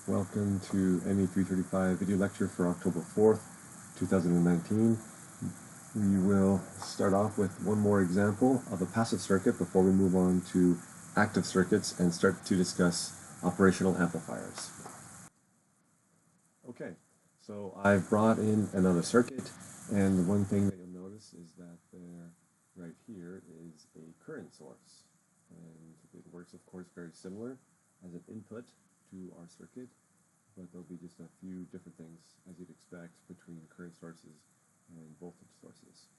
Welcome to ME335 video lecture for October 4th, 2019. We will start off with one more example of a passive circuit before we move on to active circuits and start to discuss operational amplifiers. Okay, so I've brought in another circuit, and the one thing that you'll notice is that there, right here, is a current source. And it works, of course, very similar as an input to our circuit, but there'll be just a few different things, as you'd expect, between current sources and voltage sources.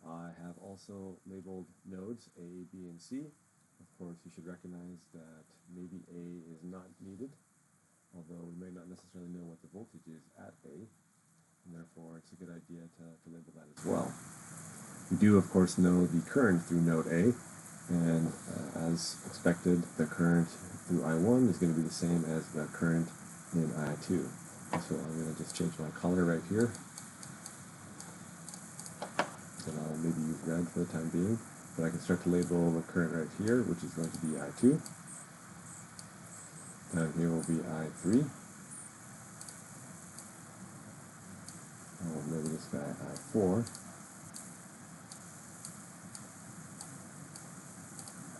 I have also labeled nodes A, B, and C. Of course, you should recognize that maybe A is not needed, although we may not necessarily know what the voltage is at A, and therefore it's a good idea to label that as well. We do, of course, know the current through node A, and as expected, the current through I1 is going to be the same as the current in I2. So I'm going to just change my color right here. And I'll maybe use red for the time being, but I can start to label the current right here, which is going to be I2. Down here will be I3. I'll label this guy I4.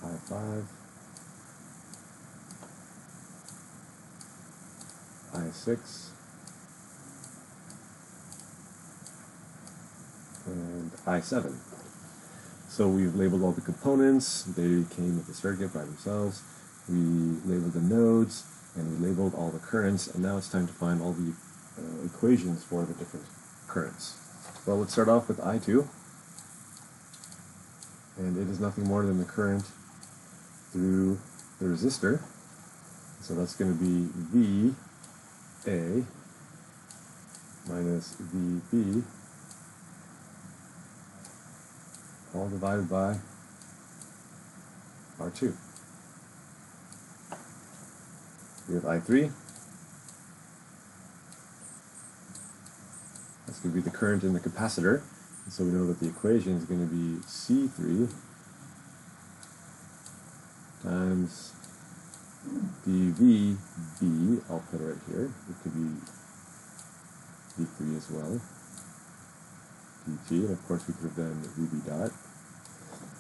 I5. I6, and I7. So we've labeled all the components. They came with the circuit by themselves. We labeled the nodes, and we labeled all the currents, and now it's time to find all the equations for the different currents. Well, let's start off with I2, and it is nothing more than the current through the resistor. So that's going to be VA minus VB, all divided by R2. We have I3. That's going to be the current in the capacitor. And so we know that the equation is going to be C3 times dVB, I'll put it right here. It could be V3 as well. dt, and of course we could have done VB dot.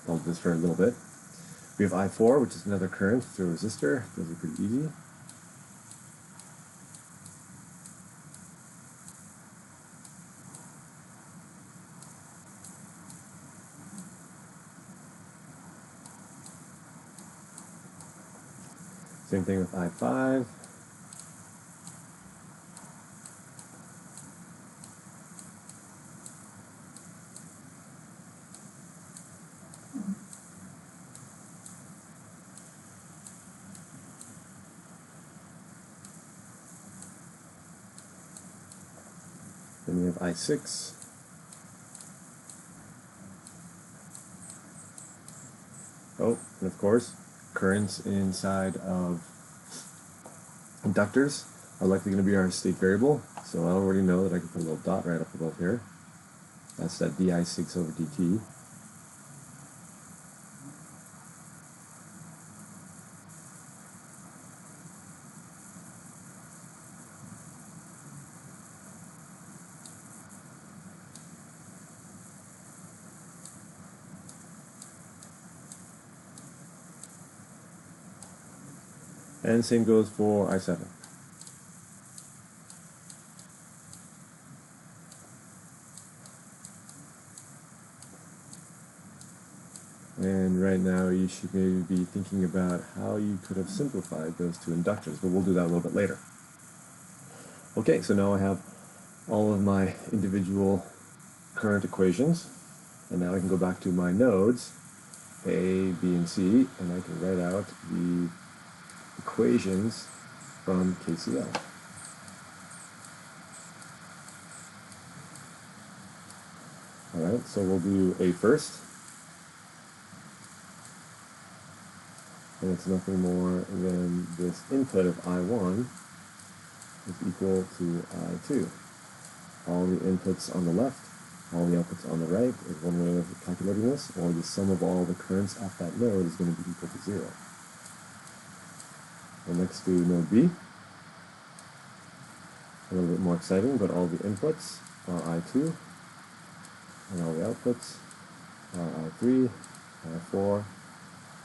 I'll do this for a little bit. We have I4, which is another current through a resistor. Those are pretty easy. Same thing with I5. Then we have I6. Oh, and of course, currents inside of inductors are likely going to be our state variable, so I already know that I can put a little dot right up above here. That's that di6 over dt. And same goes for I7. And right now you should maybe be thinking about how you could have simplified those two inductors, but we'll do that a little bit later. Okay, so now I have all of my individual current equations, and now I can go back to my nodes, A, B, and C, and I can write out the equations from KCL. Alright, so we'll do A first. And it's nothing more than this input of I1 is equal to I2. All the inputs on the left, all the outputs on the right is one way of calculating this, or the sum of all the currents at that node is going to be equal to 0. And next to node B, exciting, but all the inputs are I2, and all the outputs are I3, I4,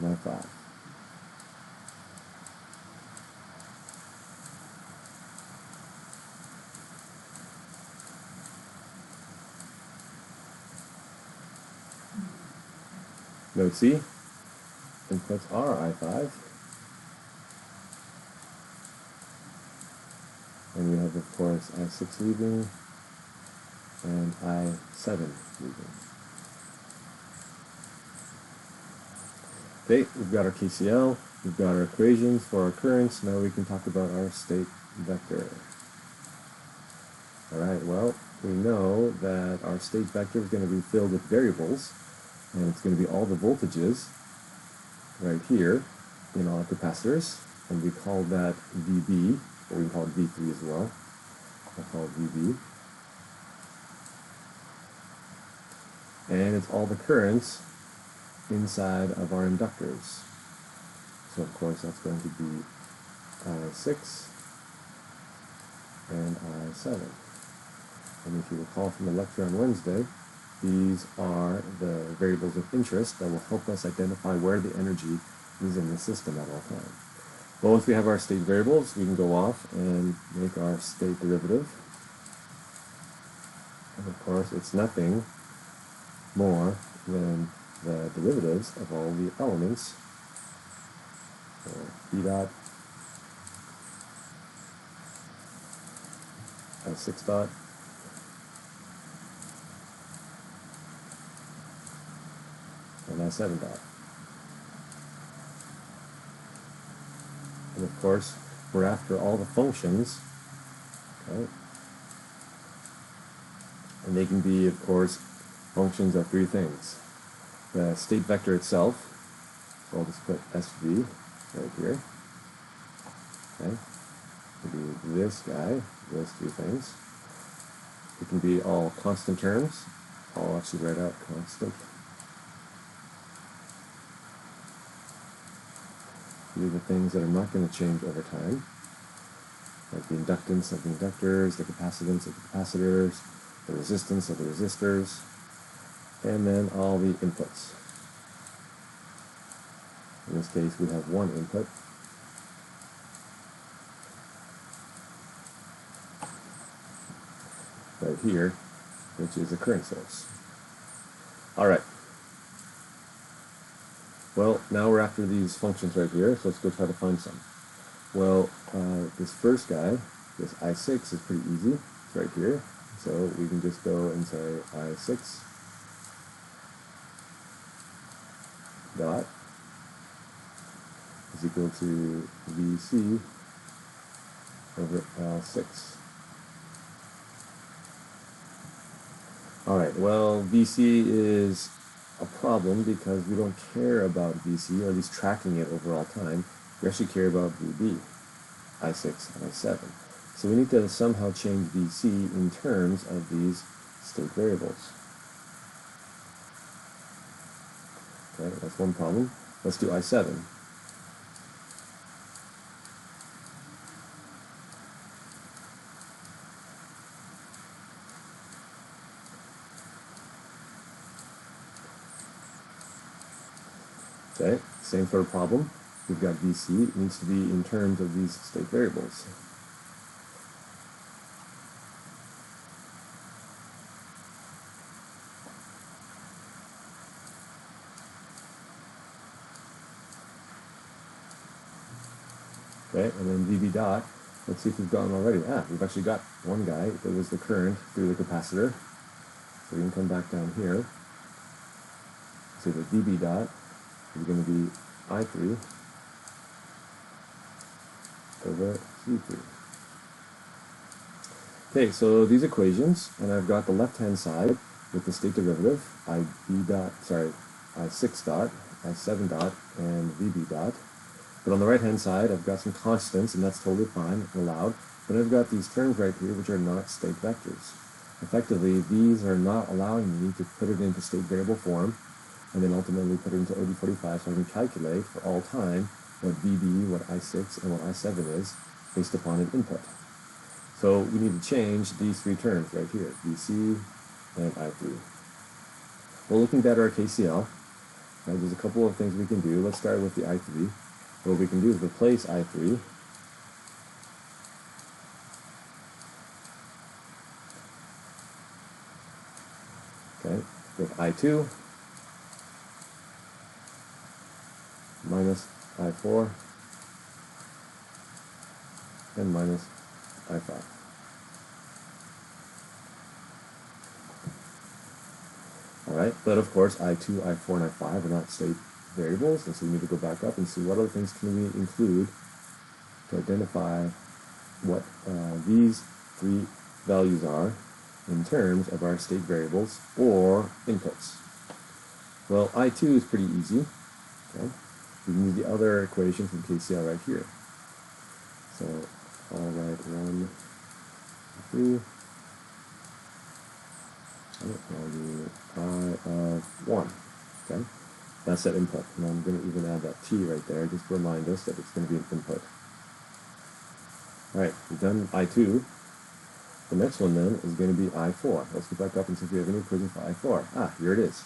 and I5. Note C, inputs are I5, and we have, of course, I6 leaving and I7 leaving. Okay, we've got our KCL, we've got our equations for our currents. Now we can talk about our state vector. Alright, well, we know that our state vector is going to be filled with variables, and it's going to be all the voltages right here in our capacitors, and we call that VB, or we can call it V3 as well. I'll call it VB. And it's all the currents inside of our inductors. So of course that's going to be I6 and I7. And if you recall from the lecture on Wednesday, these are the variables of interest that will help us identify where the energy is in the system at all times. Once we have our state variables, we can go off and make our state derivative. And of course, it's nothing more than the derivatives of all the elements. So B dot, I6 dot, and I7 dot. And of course, we're after all the functions, okay? And they can be, of course, functions of three things. The state vector itself, so I'll just put SV right here, okay? It can be this guy, those two things. It can be all constant terms. I'll actually write out constant. These are the things that are not going to change over time, like the inductance of the inductors, the capacitance of the capacitors, the resistance of the resistors, and then all the inputs. In this case, we have one input. Right here, which is a current source. Alright. Well, now we're after these functions right here, so let's go try to find some. Well, this first guy, this I6, is pretty easy. It's right here. So we can just go and say I6 dot is equal to VC over L6. Alright, well, VC is a problem because we don't care about VC, or at least tracking it over all time. We actually care about VB, I6 and I7. So we need to somehow change VC in terms of these state variables. Okay, that's one problem. Let's do I7. Okay, same sort of problem. We've got VC. It needs to be in terms of these state variables. Okay, and then VB dot, let's see if we've gotten already. We've actually got one guy that was the current through the capacitor. So we can come back down here. So the VB dot is going to be I3 over C3. Okay, so these equations, and I've got the left-hand side with the state derivative, I6 dot, I7 dot, and VB dot. But on the right-hand side, I've got some constants, and that's totally fine and allowed. But I've got these terms right here, which are not state vectors. Effectively, these are not allowing me to put it into state variable form, and then ultimately put it into OD45 so I can calculate for all time what VB, what I6, and what I7 is based upon an input. So we need to change these three terms right here, VC and I3. Well, looking at our KCL, there's a couple of things we can do. Let's start with the I3. What we can do is replace I3 with I2 minus I4 and minus I5. Alright, but of course I2, I4, and I5 are not state variables, and so we need to go back up and see what other things can we include to identify what these three values are in terms of our state variables or inputs. Well, I2 is pretty easy. Okay? We need the other equation from KCL right here. So I'll write 1, 3. I'll do I of 1. Okay? That's that input. And I'm going to even add that t right there just to remind us that it's going to be an input. Alright, we've done I2. The next one then is going to be I4. Let's go back up and see if we have any equation for I4. Ah, here it is.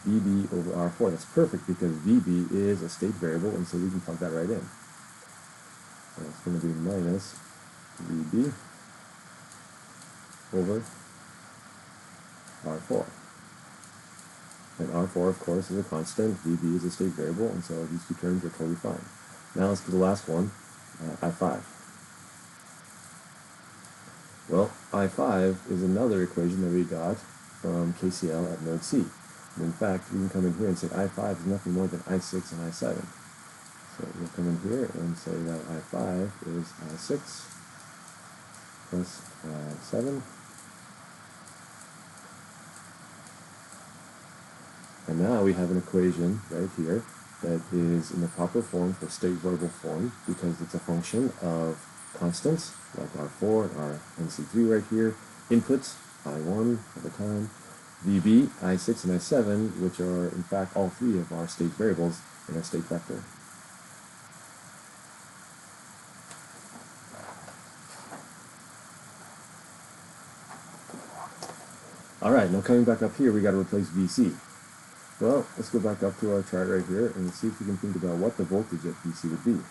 VB over R4. That's perfect because VB is a state variable, and so we can plug that right in. So it's going to be minus VB over R4. And R4, of course, is a constant. VB is a state variable, and so these two terms are totally fine. Now let's do the last one, I5. Well, I5 is another equation that we got from KCL at node C. And in fact, we can come in here and say I5 is nothing more than I6 and I7. So we'll come in here and say that I5 is I6 plus I7. And now we have an equation right here that is in the proper form for state variable form because it's a function of constants like R4 and C3 right here, inputs I1 at the time, VB, I6, and I7, which are in fact all three of our state variables in our state vector. Alright, now coming back up here, we got to replace VC. Well, let's go back up to our chart right here and see if we can think about what the voltage at VC would be.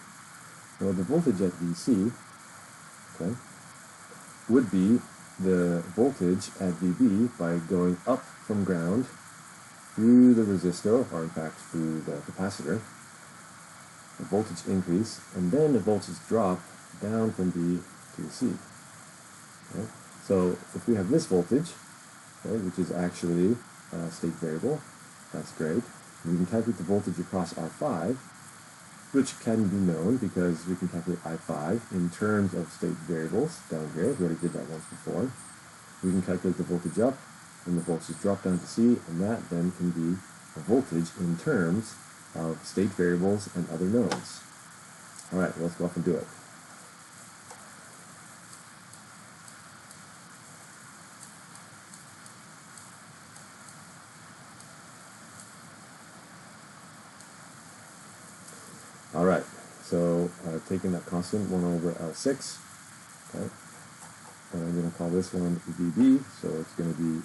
Well, the voltage at VC, okay, would be the voltage at VB by going up from ground through the resistor, or in fact through the capacitor, the voltage increase, and then the voltage drop down from B to C. Okay? So if we have this voltage, okay, which is actually a state variable, that's great. And we can calculate the voltage across R5, which can be known because we can calculate I5 in terms of state variables down here. We already did that once before. We can calculate the voltage up and the voltage drop down to C, and that then can be a voltage in terms of state variables and other nodes. Alright, let's go off and do it. Alright, so taking that constant 1 over L6, okay, and I'm going to call this one VB, so it's going to be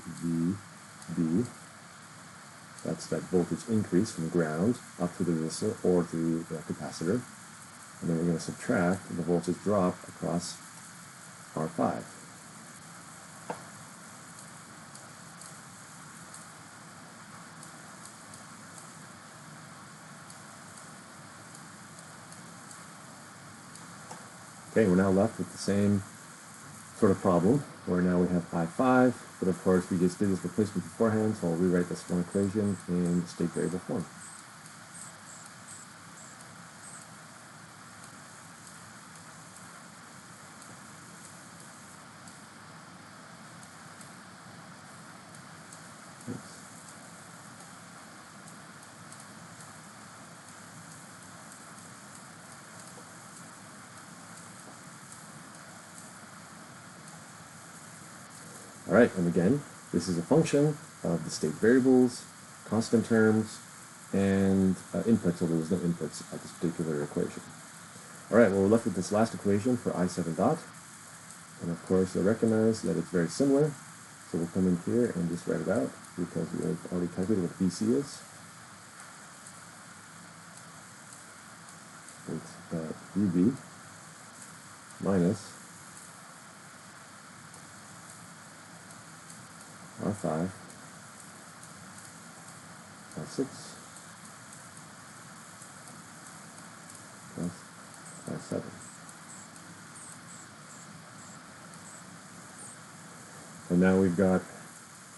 VB. That's that voltage increase from ground up to the resistor or through the capacitor. And then we're going to subtract the voltage drop across R5. Okay, we're now left with the same sort of problem, where now we have I5, but of course we just did this replacement beforehand, so I'll rewrite this one equation in state variable form. Alright, and again, this is a function of the state variables, constant terms, and inputs, although there's no inputs at this particular equation. Alright, well we're left with this last equation for I7 dot. And of course, you'll recognize that it's very similar. So we'll come in here and just write it out because we have already calculated what BC is. It's UV minus R5 R6 plus R7. And now we've got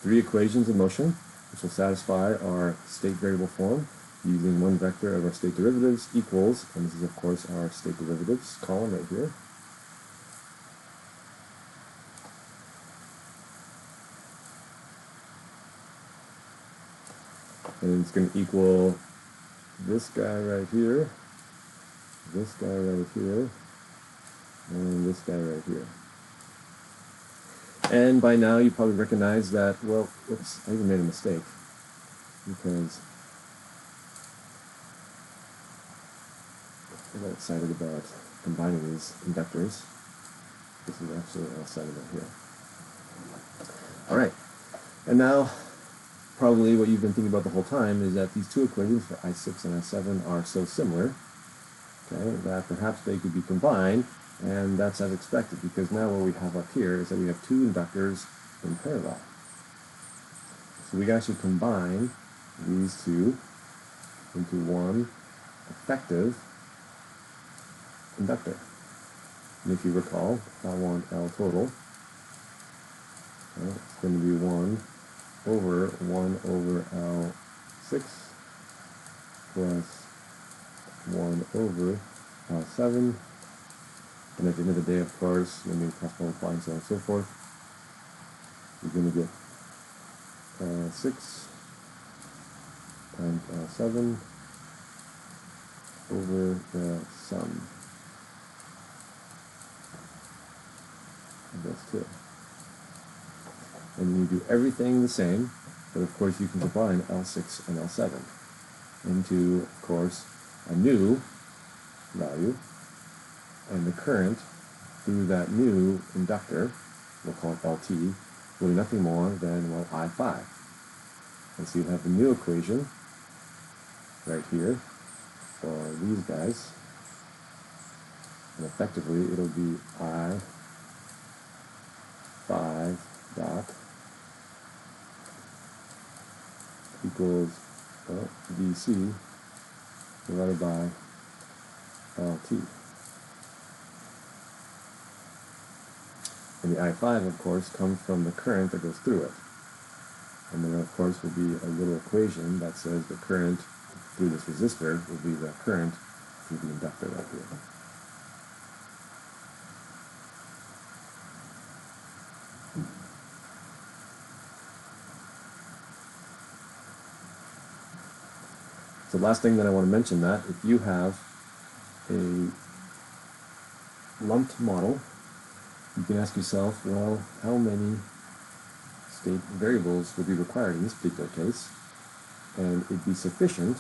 three equations in motion, which will satisfy our state variable form using one vector of our state derivatives equals, and this is of course our state derivatives column right here. And it's going to equal this guy right here, this guy right here, and this guy right here. And by now you probably recognize that, well, oops, I even made a mistake, because I got excited about combining these inductors. This is actually outside of it here. Alright, and now probably what you've been thinking about the whole time is that these two equations for I6 and I7 are so similar, okay, that perhaps they could be combined, and that's as expected, because now what we have up here is that we have two inductors in parallel. So we can actually combine these two into one effective inductor. And if you recall, L1, L total, okay, it's going to be 1 over L6 plus 1 over L7. And at the end of the day, of course, when you cross multiply and so on and so forth, you're going to get 6 times L7 over the sum of those two. And you do everything the same, but of course you can combine L6 and L7 into, of course, a new value, and the current through that new inductor, we'll call it LT, will be nothing more than, well, I5. And so you have the new equation right here for these guys, and effectively it'll be I5 dot equals VC divided by LT. And the I5, of course, comes from the current that goes through it. And there, of course, will be a little equation that says the current through this resistor will be the current through the inductor right here. So last thing that I want to mention, that if you have a lumped model, you can ask yourself, well, how many state variables would be required in this particular case? And it'd be sufficient,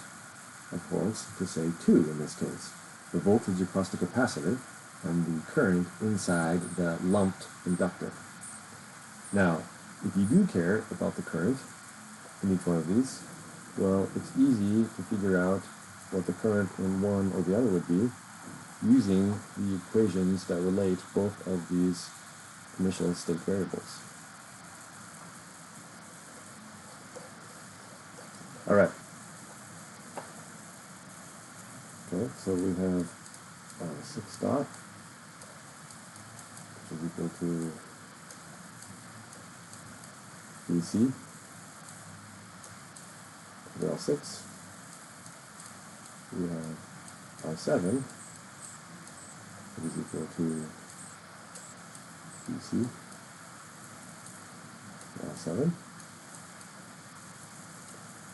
of course, to say 2 in this case. The voltage across the capacitor and the current inside the lumped inductor. Now, if you do care about the current in each one of these, well, it's easy to figure out what the current in one or the other would be using the equations that relate both of these initial state variables. Alright. Okay, so we have 6 dot, which is equal to VC to L6. We have R7, which is equal to VC to L7.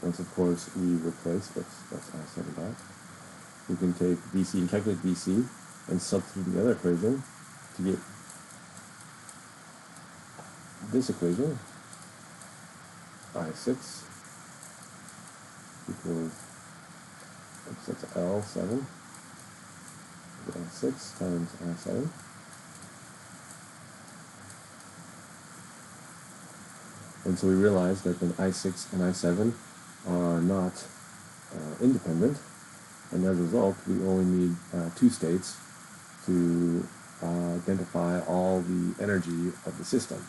Once, of course, we replace, that's R7 dot, we can take VC and calculate VC and substitute the other equation to get this equation, I6 equals, that's L7, L6 times I7 And so we realized that then I6 and I7 are not independent, and as a result, we only need two states to identify all the energy of the system.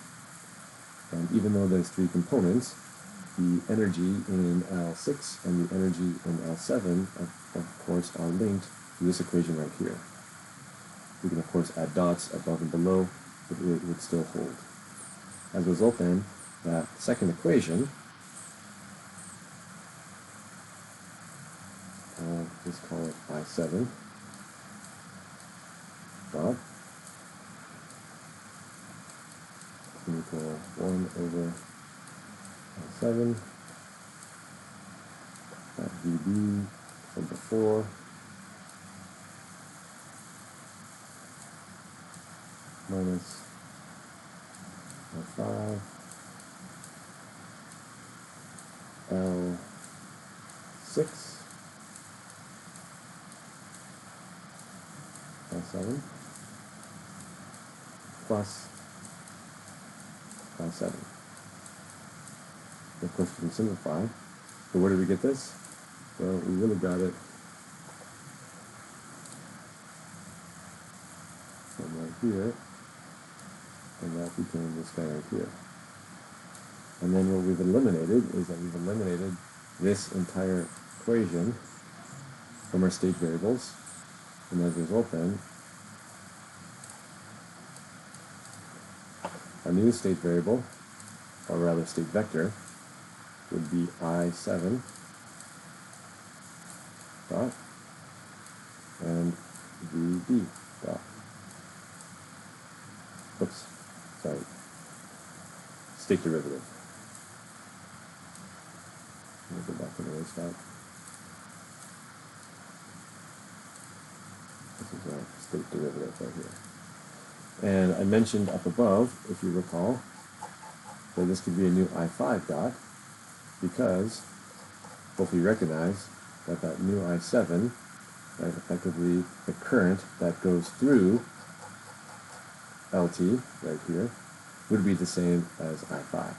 And even though there's three components, the energy in L6 and the energy in L7, of course, are linked to this equation right here. We can, of course, add dots above and below, but it would still hold. As a result, then, that second equation, let's call it I7 dot equal 1 over I7 dot VB from before minus L5 L6 L7 plus L7. Of course, we can simplify. But where did we get this? Well, we really got it from right here, and that became this guy right here. And then what we've eliminated is that we've eliminated this entire equation from our state variables, and as a result then, our new state variable, or rather state vector, would be I7 dot and VB dot. Oops, sorry. State derivative. Let me go back to the race that. This is our state derivative right here. And I mentioned up above, if you recall, that this could be a new I5 dot, because hopefully you recognize that that new I7, right, effectively the current that goes through LT right here would be the same as I5.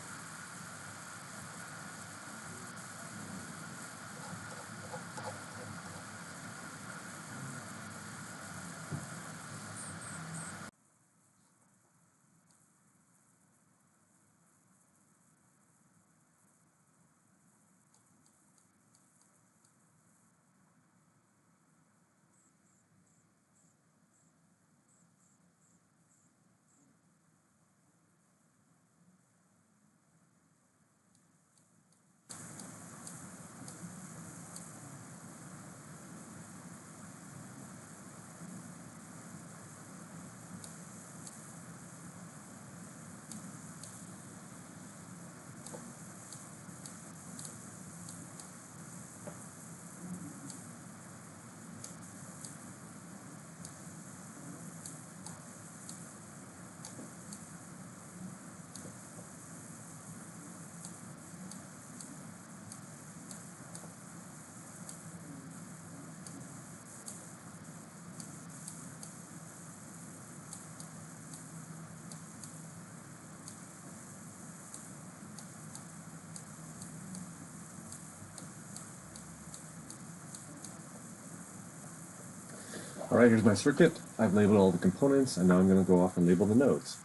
Alright, here's my circuit. I've labeled all the components, and now I'm going to go off and label the nodes.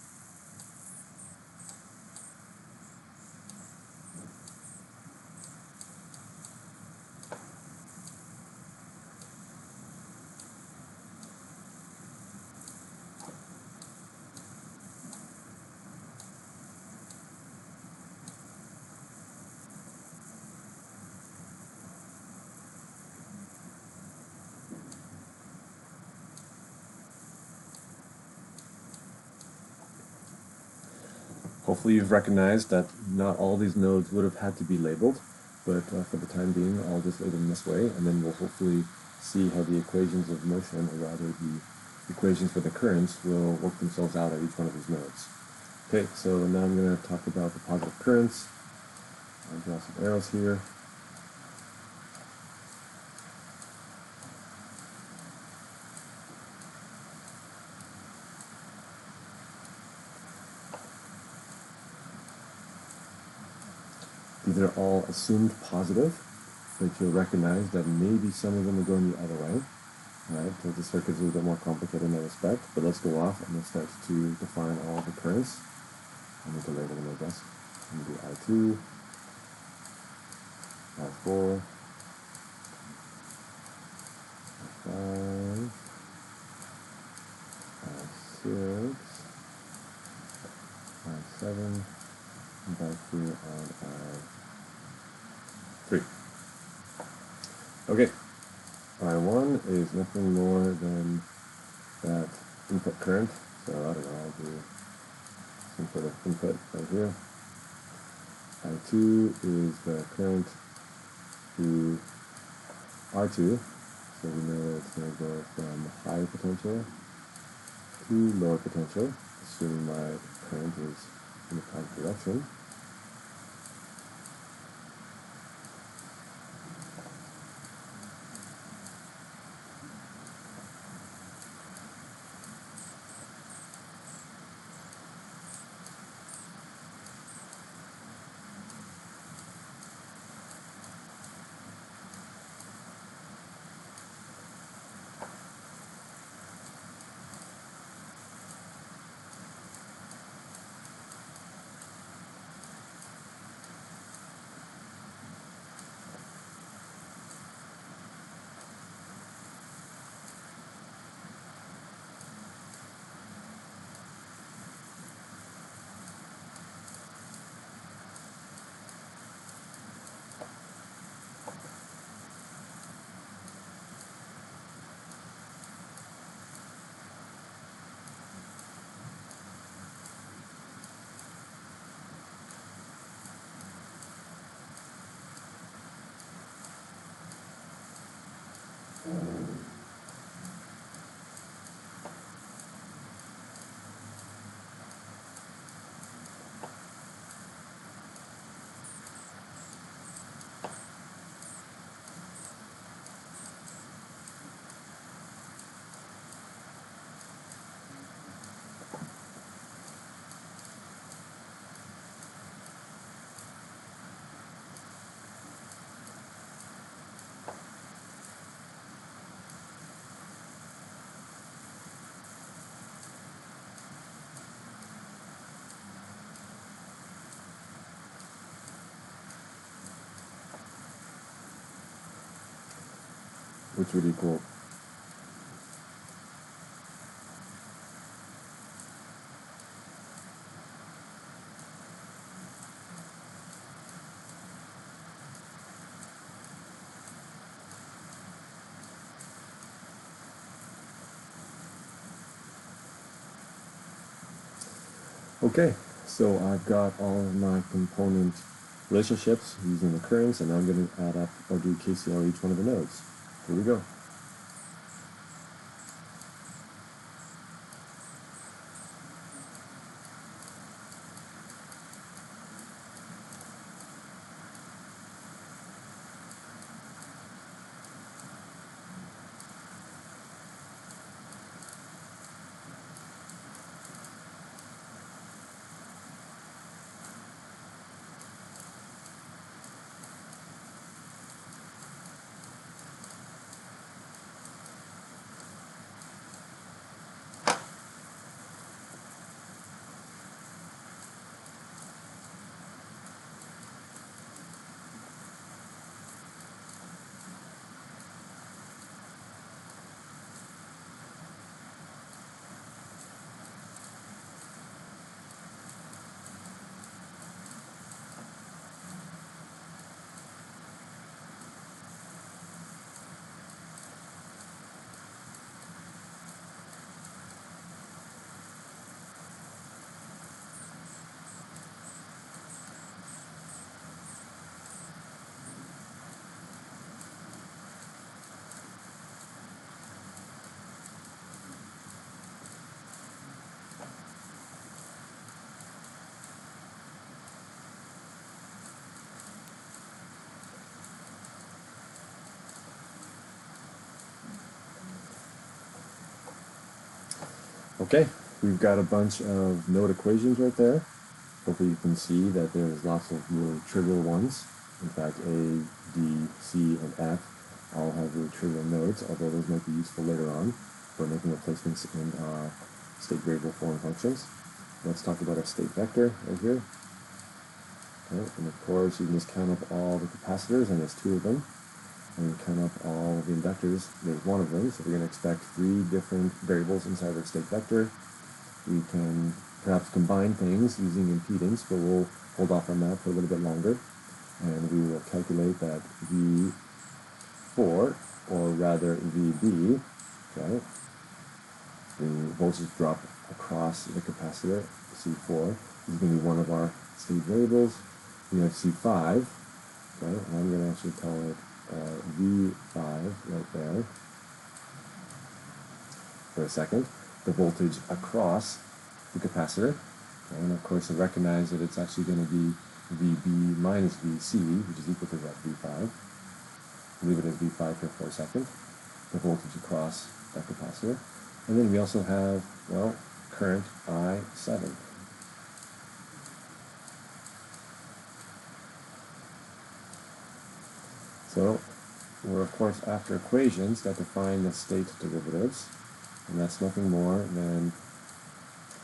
Hopefully you've recognized that not all these nodes would have had to be labeled, but for the time being I'll just label them this way, and then we'll hopefully see how the equations of motion, or rather the equations for the currents, will work themselves out at each one of these nodes. Okay, so now I'm going to talk about the positive currents. I'll draw some arrows here. These are all assumed positive, but you'll recognize that maybe some of them are going the other way. Alright, so the circuit is a little bit more complicated in that respect, but let's go off and we'll start to define all the currents. I need to label them, I guess. I'm going to do I2, I4, I5, I6, I7, and back here on I3. Okay, I1 is nothing more than that input current, so I don't know, I'll do some sort of input right here. I2 is the current to R2, so we know it's going to go from high potential to lower potential, assuming my current is in the positive direction. Which would equal okay, so I've got all of my component relationships using the currents, and now I'm going to add up or do KCL each one of the nodes. Here we go. Okay, we've got a bunch of node equations right there. Hopefully you can see that there's lots of really trivial ones. In fact, A, D, C, and F all have really trivial nodes, although those might be useful later on for making replacements in state variable form functions. Let's talk about our state vector right here. Okay, and of course you can just count up all the capacitors, and there's 2 of them. And count up all the inductors, there's 1 of them, so we're going to expect 3 different variables inside our state vector. We can perhaps combine things using impedance, but we'll hold off on that for a little bit longer. And we will calculate that V4, or rather VB, okay, the voltage drop across the capacitor, C4, is going to be one of our state variables. We have C5, okay, and I'm going to actually call it V5 right there for a second. The voltage across the capacitor, okay, and of course I recognize that it's actually going to be VB minus VC, which is equal to that V5. Leave it as V5 here for a second, the voltage across that capacitor. And then we also have, well, current I7. So we're of course after equations that define the state derivatives, and that's nothing more than,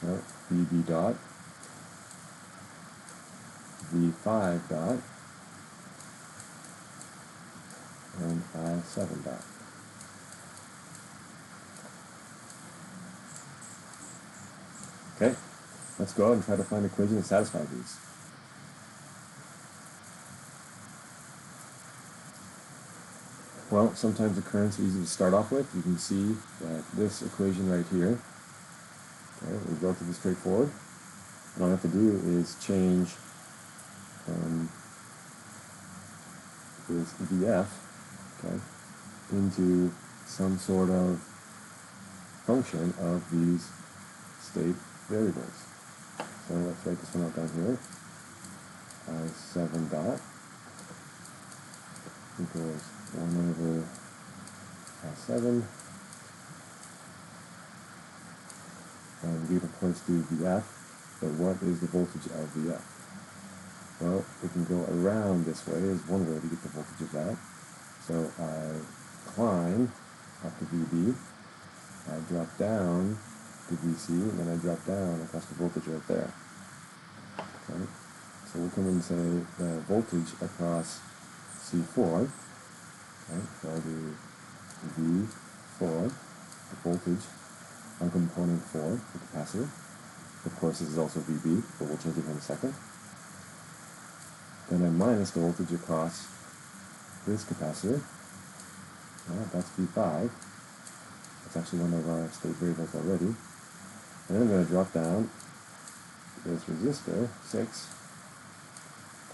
well, VB dot, V5 dot, and I7 dot. Okay, let's go out and try to find equations that satisfy these. Well, sometimes the currents are easy to start off with. You can see that this equation right here, okay, is relatively straightforward. And all I have to do is change this VF, okay, into some sort of function of these state variables. So let's write this one out down here. I7 dot equals 1 over I7, and we of course do VF, but what is the voltage of VF? Well, we can go around this way is one way to get the voltage of that. So I climb up to VB, I drop down to VC, and then I drop down across the voltage right there. Okay? So we'll come and say the voltage across C4, okay, so I'll do V4, the voltage on component 4, the capacitor. Of course this is also VB, but we'll change it in a second. Then I minus the voltage across this capacitor. That's V5. That's actually one of our state variables already. And then I'm going to drop down this resistor, 6,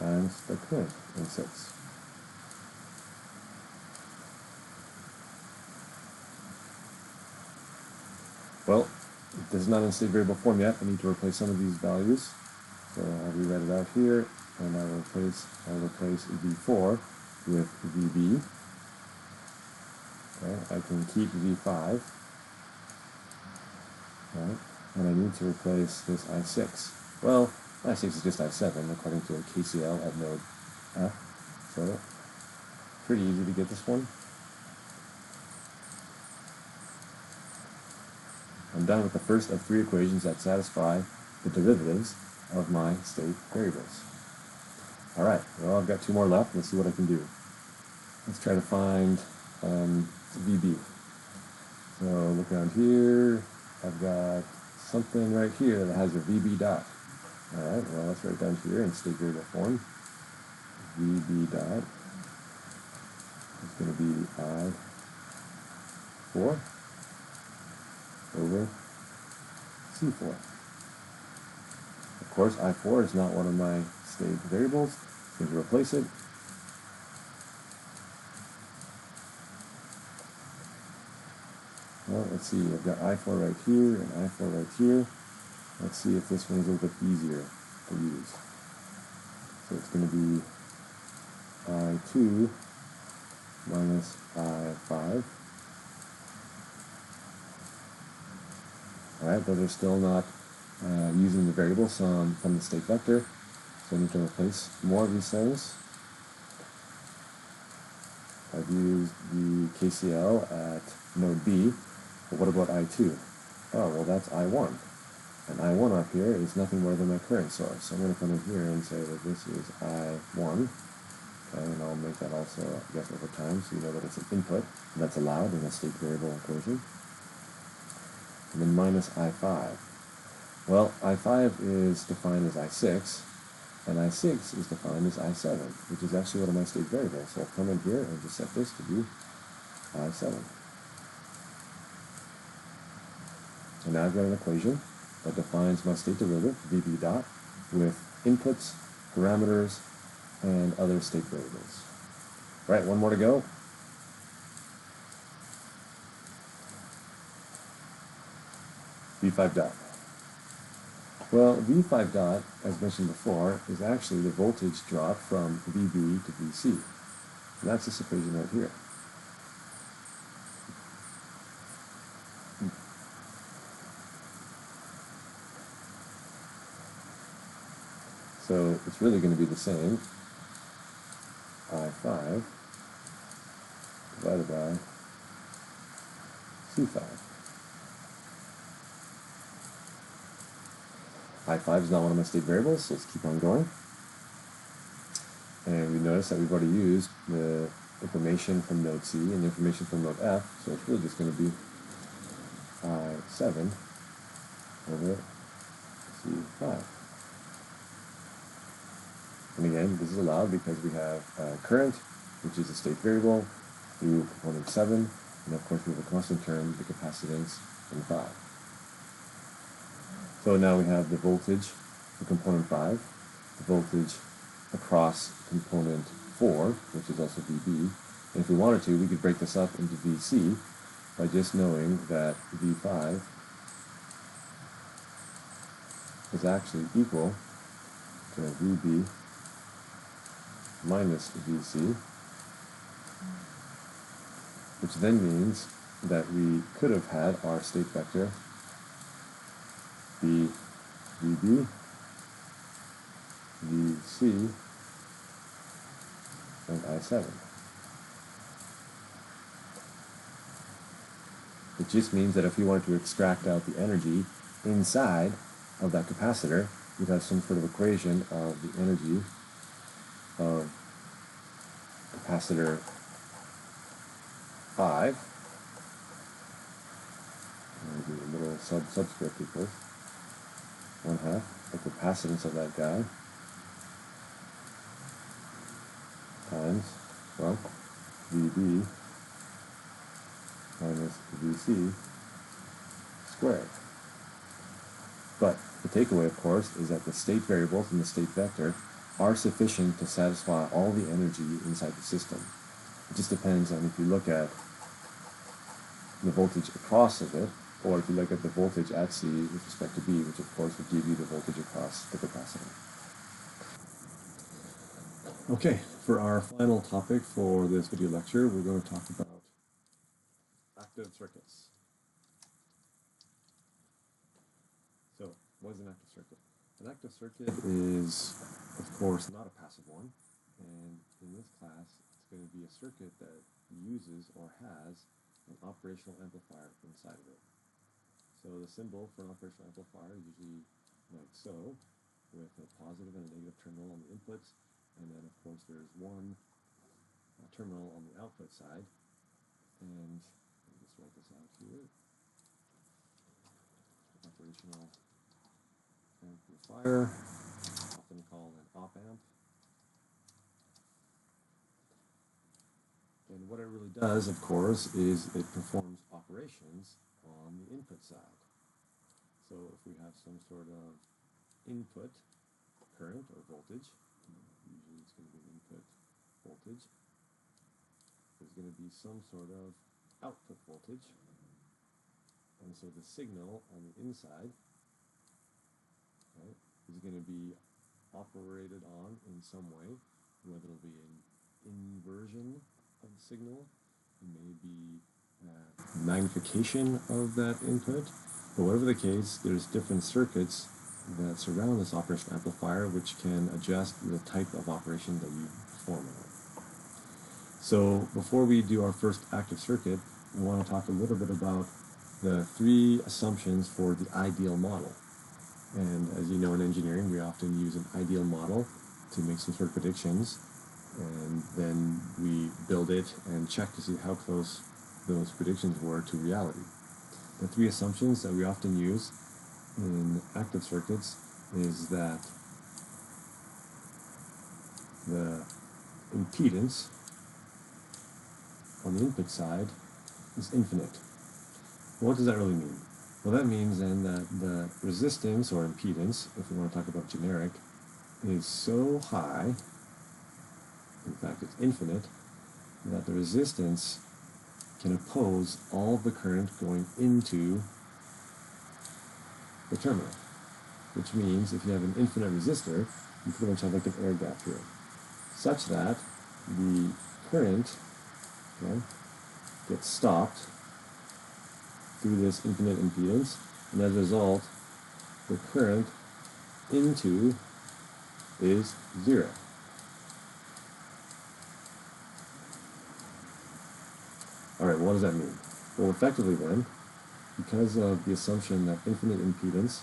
times the current in 6. Well, this is not in state variable form yet. I need to replace some of these values. So I'll rewrite it out here, and I'll replace V4 with VB. Okay, I can keep V5. Right, and I need to replace this I6. Well, I6 is just I7 according to a KCL at node F. So pretty easy to get this one. I'm done with the first of 3 equations that satisfy the derivatives of my state variables. Alright, well I've got 2 more left. Let's see what I can do. Let's try to find VB. So look down here. I've got something right here that has a VB dot. Alright, well let's write it down here in state variable form. VB dot is going to be I4 over C4. Of course, I4 is not one of my state variables. I'm going to replace it. Well, let's see, I've got I4 right here and I4 right here. Let's see if this one is a little bit easier to use. So it's going to be I2 minus I5. Alright, those are still not using the variables from the state vector. So I need to replace more of these things. I've used the KCL at node B, but what about I2? Oh, well that's I1. And I1 up here is nothing more than my current source. So I'm going to come in here and say that this is I1. Okay, and I'll make that also, I guess, over time, so you know that it's an input, and that's allowed in a state variable equation. And then minus I5. Well, I5 is defined as I6, and I6 is defined as I7, which is actually one of my state variables. So I'll come in here and just set this to be I7. And now I've got an equation that defines my state derivative, VB dot, with inputs, parameters, and other state variables. Right, one more to go. V5 dot. Well, V5 dot, as mentioned before, is actually the voltage drop from VB to VC. And that's this equation right here. So it's really going to be the same. I5 divided by C5. I5 is not one of my state variables, so let's keep on going. And we notice that we've already used the information from node C and the information from node F, so it's really just going to be I7 over C5. And again, this is allowed because we have current, which is a state variable, through component 7, and of course we have a constant term, the capacitance, in 5. So now we have the voltage for component 5, the voltage across component 4, which is also VB, and if we wanted to, we could break this up into VC by just knowing that V5 is actually equal to VB minus VC, which then means that we could have had our state vector be VB, VC, and I7. It just means that if you wanted to extract out the energy inside of that capacitor, you'd have some sort of equation of the energy of capacitor 5. I'm going to do a little subscript equals 1/2 the capacitance of that guy times, well, VB minus VC squared. But the takeaway, of course, is that the state variables in the state vector are sufficient to satisfy all the energy inside the system. It just depends on if you look at the voltage across of it, or if you look at the voltage at C with respect to B, which of course would give you the voltage across the capacitor. Okay, for our final topic for this video lecture, we're going to talk about active circuits. So, what is an active circuit? An active circuit is, of course, not a passive one, and in this class, it's going to be a circuit that uses or has an operational amplifier inside of it. So the symbol for an operational amplifier is usually like so, with a positive and a negative terminal on the inputs, and then of course there's one terminal on the output side, and let me just write this out here. Operational amplifier, often called an op-amp. And what it really does, of course, is it performs operations on the input side. So if we have some sort of input current or voltage, usually it's going to be an input voltage, there's going to be some sort of output voltage, and so the signal on the inside, right, is going to be operated on in some way, whether it'll be an inversion of the signal, maybe magnification of that input, But whatever the case, there's different circuits that surround this operation amplifier which can adjust the type of operation that you perform on it. So before we do our first active circuit, we want to talk a little bit about the three assumptions for the ideal model. And as you know, in engineering, we often use an ideal model to make some sort of predictions, and then we build it and check to see how close those predictions were to reality. The three assumptions that we often use in active circuits is that the impedance on the input side is infinite. What does that really mean? Well, that means then that the resistance or impedance, if we want to talk about generic, is so high, in fact it's infinite, that the resistance can oppose all the current going into the terminal. Which means if you have an infinite resistor, you pretty much have like an air gap here, such that the current, okay, gets stopped through this infinite impedance, and as a result, the current into is zero. Alright, what does that mean? Well, effectively then, because of the assumption that infinite impedance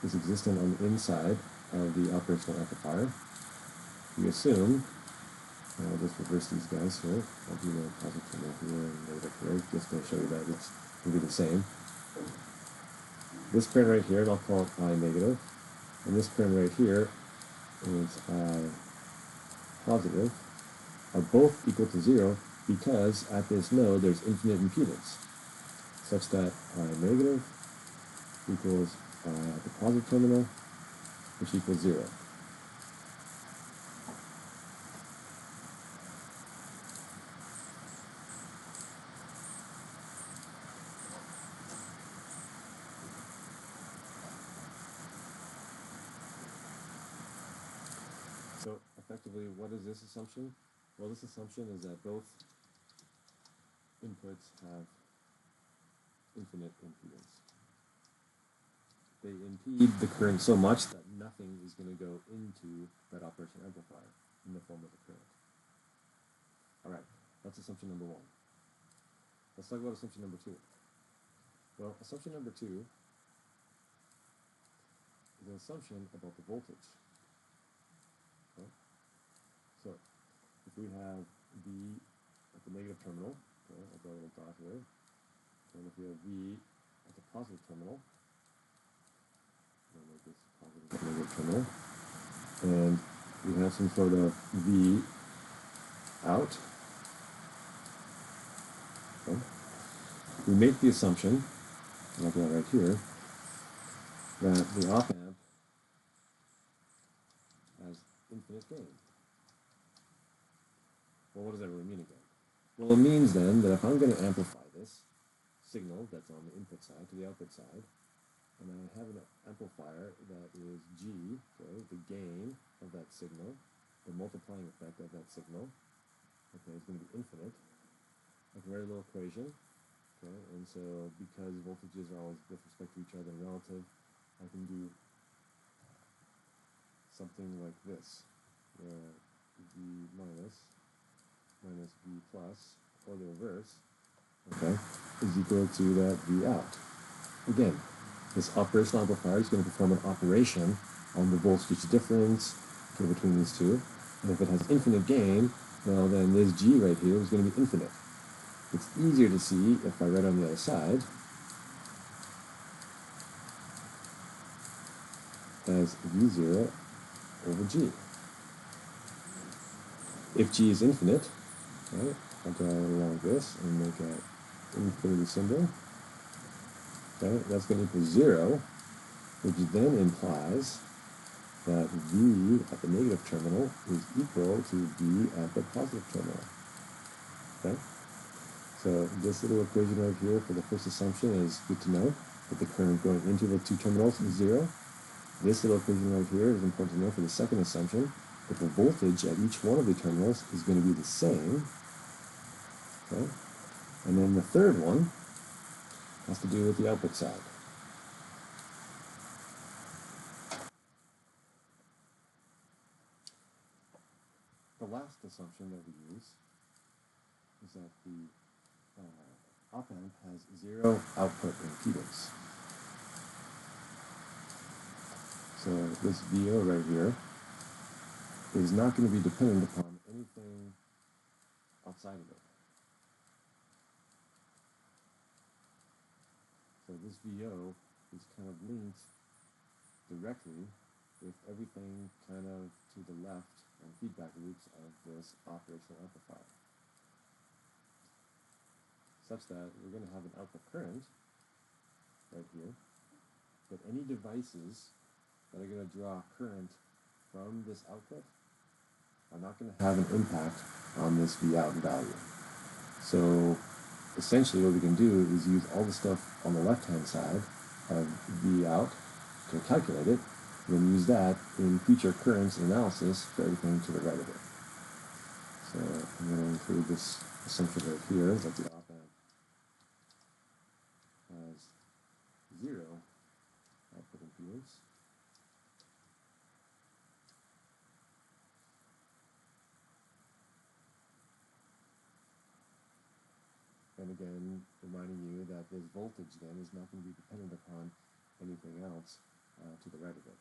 is existent on the inside of the operational amplifier, we assume, and I'll just reverse these guys here, I'll do the positive terminal here and negative here, just to show you that it's going to be the same. This current right here, and I'll call it I negative, and this current right here is I positive, are both equal to zero because at this node there's infinite impedance, such that I negative equals I at the positive terminal, which equals zero. So effectively, what is this assumption? Well, this assumption is that both inputs have infinite impedance. They impede the current so much that nothing is going to go into that operation amplifier in the form of a current. Alright, that's assumption number one. Let's talk about assumption number two. Well, assumption number two is an assumption about the voltage. Okay? So, if we have V at the negative terminal, okay, I'll draw a little dot here, and if we have V at the positive terminal, I'll make this positive negative terminal, and we have some sort of V out, okay, we make the assumption, and I'll draw it right here, that the op-amp has infinite gain. Well, what does that really mean again? Well, it means then that if I'm going to amplify this signal that's on the input side to the output side, and I have an amplifier that is G, okay, the gain of that signal, the multiplying effect of that signal, okay, is going to be infinite. I can write a little equation, okay, and so because voltages are always with respect to each other and relative, I can do something like this, where V minus V plus, or the reverse, okay, is equal to that V out. Again, this operational amplifier is going to perform an operation on the voltage difference, okay, between these two, and if it has infinite gain, well then this G right here is going to be infinite. It's easier to see if I write on the other side as V0 over G. If G is infinite, right, I'll draw it along this and make an infinity symbol. Okay, that's going to equal 0, which then implies that V at the negative terminal is equal to V at the positive terminal. Okay? So this little equation right here for the first assumption is good to know, that the current going into the two terminals is 0. This little equation right here is important to know for the second assumption, that the voltage at each one of the terminals is going to be the same. Okay? And then the third one has to do with the output side. last assumption that we use is that the op-amp has zero output impedance. So this VO right here is not going to be dependent upon anything outside of it. So this VO is kind of linked directly with everything kind of to the left and feedback loops of this operational amplifier, such that we're going to have an output current right here, but any devices that are going to draw current from this output are not going to have an impact on this Vout value. So essentially what we can do is use all the stuff on the left-hand side of Vout to calculate it, and then use that in future currents analysis for everything to the right of it. So I'm going to include this assumption right here that the op-amp has zero output impedance. And again, reminding you that this voltage then is not going to be dependent upon anything else to the right of it.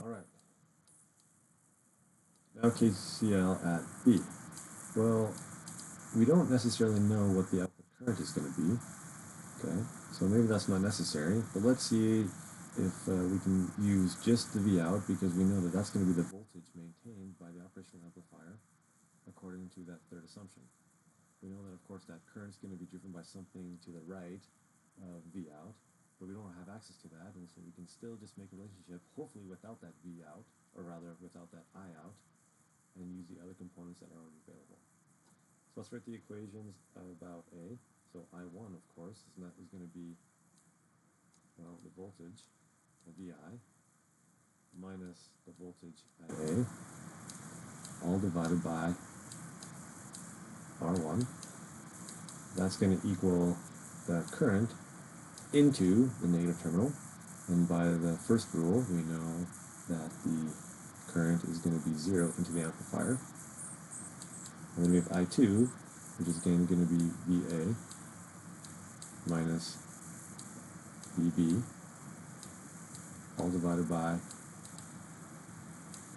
All right. Now KCL at B. Well, we don't necessarily know what the output current is going to be. Okay, so maybe that's not necessary, but let's see if we can use just the Vout, because we know that that's going to be the voltage maintained by the operational amplifier according to that third assumption. We know that, of course, that current is going to be driven by something to the right of Vout, but we don't have access to that, and so we can still just make a relationship, hopefully without that Vout, or rather without that Iout, and use the other components that are already available. So let's write the equations about A. So I1, of course, is going to be, voltage at VI minus the voltage at A, all divided by R1. That's going to equal the current into the negative terminal. And by the first rule, we know that the current is going to be 0 into the amplifier. And then we have I2, which is again going to be VA minus VB, all divided by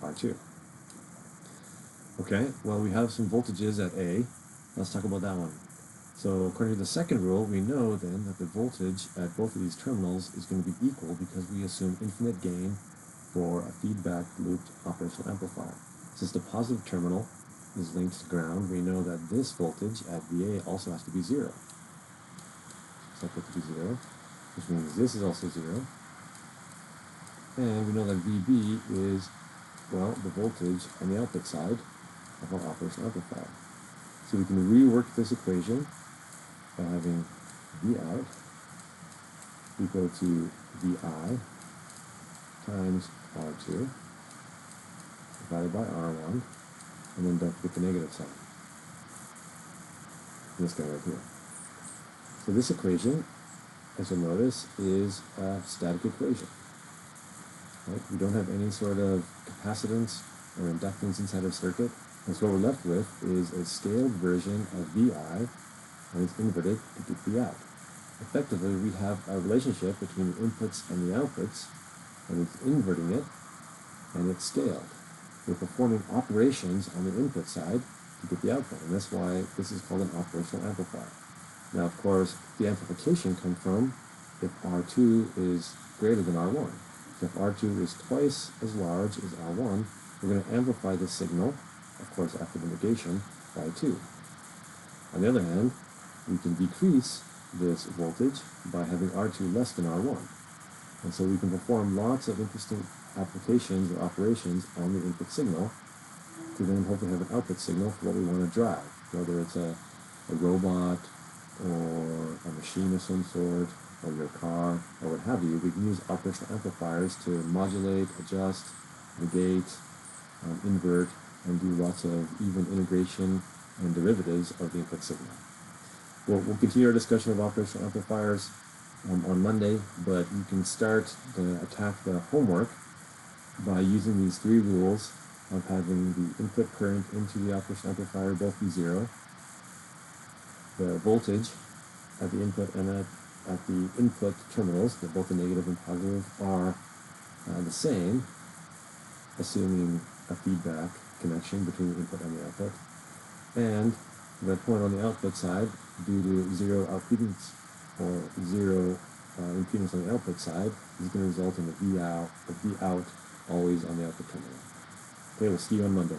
R2. Okay, well, we have some voltages at A. Let's talk about that one. So according to the second rule, we know then that the voltage at both of these terminals is going to be equal because we assume infinite gain for a feedback looped operational amplifier. Since the positive terminal is linked to ground, we know that this voltage at VA also has to be 0. So that to be 0, which means this is also 0. And we know that VB is, well, the voltage on the output side of our operational amplifier. So we can rework this equation by having V out equal to VI times R2 divided by R1, and then don't forget the negative sign. This guy right here. So this equation, as you'll notice, is a static equation. Right? We don't have any sort of capacitance or inductance inside of circuit. And so what we're left with is a scaled version of VI, and it's inverted to get V out. Effectively, we have a relationship between the inputs and the outputs, and it's inverting it, and it's scaled. We're performing operations on the input side to get the output, and that's why this is called an operational amplifier. Now, of course, the amplification comes from if R2 is greater than R1. So if R2 is twice as large as R1, we're going to amplify the signal, of course after the negation, by 2. On the other hand, we can decrease this voltage by having R2 less than R1. And so we can perform lots of interesting applications or operations on the input signal to then hopefully have an output signal for what we want to drive, whether it's a robot or a machine of some sort, or your car, or what have you. We can use operational amplifiers to modulate, adjust, negate, invert, and do lots of even integration and derivatives of the input signal. We'll continue our discussion of operational amplifiers on Monday, but you can start to attack the homework by using these 3 rules of having the input current into the operational amplifier both be 0, the voltage at the input and at the input terminals, that both the negative and positive are the same, assuming a feedback connection between the input and the output, and the point on the output side, due to 0 outputance or 0 impedance on the output side, is going to result in a V out always on the output terminal. Okay, we'll see you on Monday.